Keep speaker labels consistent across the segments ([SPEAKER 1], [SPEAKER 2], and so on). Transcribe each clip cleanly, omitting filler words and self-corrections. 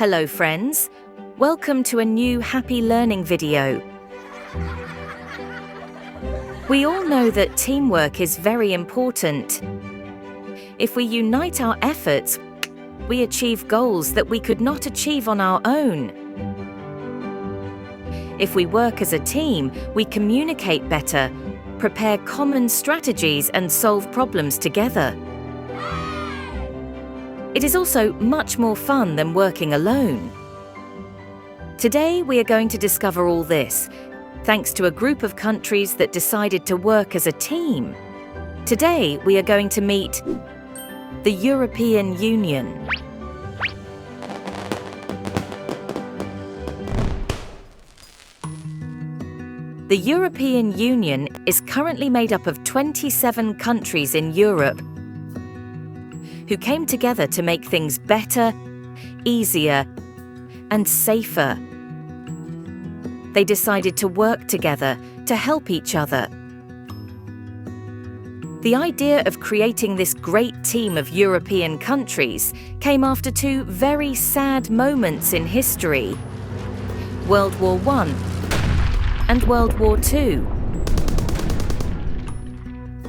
[SPEAKER 1] Hello friends, welcome to a new Happy Learning video. We all know that teamwork is very important. If we unite our efforts, we achieve goals that we could not achieve on our own. If we work as a team, we communicate better, prepare common strategies and solve problems together. It is also much more fun than working alone. Today we are going to discover all this, thanks to a group of countries that decided to work as a team. Today we are going to meet the European Union. The European Union is currently made up of 27 countries in Europe who came together to make things better, easier, and safer. They decided to work together to help each other. The idea of creating this great team of European countries came after two very sad moments in history: World War I and World War II.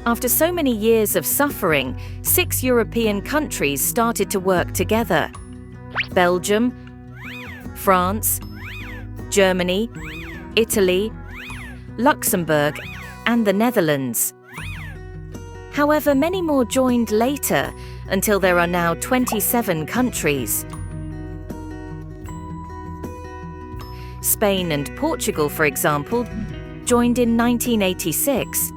[SPEAKER 1] After so many years of suffering, 6 European countries started to work together: Belgium, France, Germany, Italy, Luxembourg, and the Netherlands. However, many more joined later, until there are now 27 countries. Spain and Portugal, for example, joined in 1986.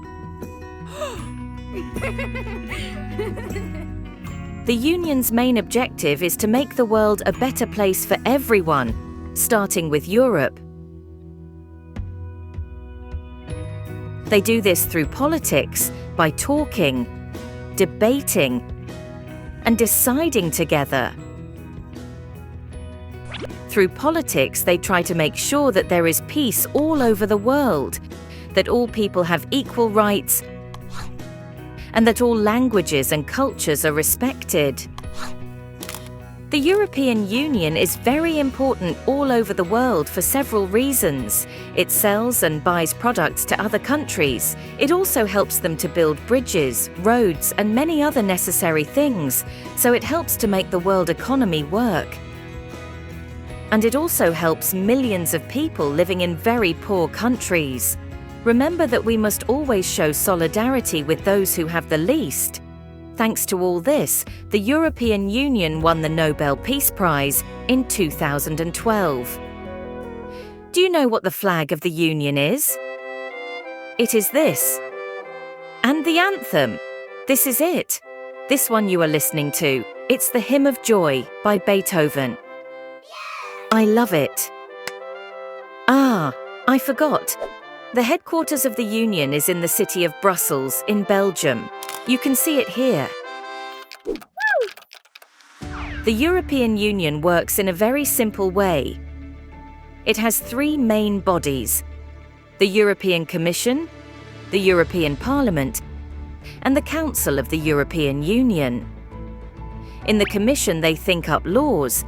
[SPEAKER 1] The Union's main objective is to make the world a better place for everyone, starting with Europe. They do this through politics, by talking, debating, and deciding together. Through politics, they try to make sure that there is peace all over the world, that all people have equal rights, and that all languages and cultures are respected. The European Union is very important all over the world for several reasons. It sells and buys products to other countries. It also helps them to build bridges, roads, and many other necessary things, so it helps to make the world economy work. And it also helps millions of people living in very poor countries. Remember that we must always show solidarity with those who have the least. Thanks to all this, the European Union won the Nobel Peace Prize in 2012. Do you know what the flag of the Union is? It is this. And the anthem. This is it. This one you are listening to. It's the Hymn of Joy by Beethoven. I love it. I forgot. The headquarters of the Union is in the city of Brussels in Belgium. You can see it here. The European Union works in a very simple way. It has 3 main bodies: the European Commission, the European Parliament, and the Council of the European Union. In the Commission, they think up laws,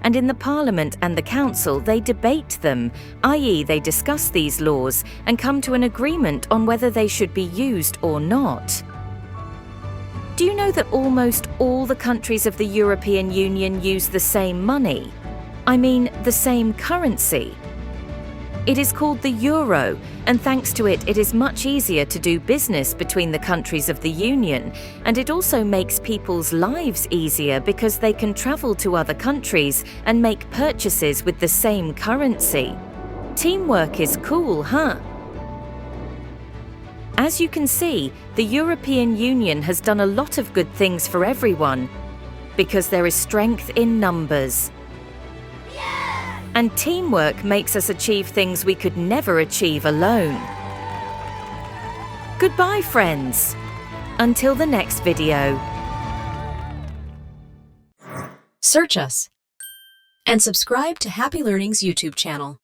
[SPEAKER 1] and in the Parliament and the Council, they debate them, i.e. they discuss these laws and come to an agreement on whether they should be used or not. Do you know that almost all the countries of the European Union use the same money? I mean, the same currency. It is called the euro, and thanks to it, it is much easier to do business between the countries of the Union, and it also makes people's lives easier because they can travel to other countries and make purchases with the same currency. Teamwork is cool, huh? As you can see, the European Union has done a lot of good things for everyone, because there is strength in numbers. And teamwork makes us achieve things we could never achieve alone. Goodbye, friends. Until the next video.
[SPEAKER 2] Search us and subscribe to Happy Learning's YouTube channel.